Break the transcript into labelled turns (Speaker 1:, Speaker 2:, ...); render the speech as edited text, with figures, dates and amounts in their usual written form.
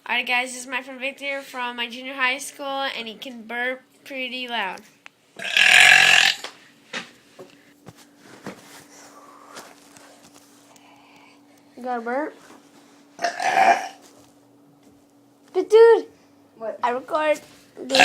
Speaker 1: Alright guys, this is my friend Victor from my junior high school, and he can burp pretty loud. You got a burp? Dude!
Speaker 2: What?
Speaker 1: I record. Dude.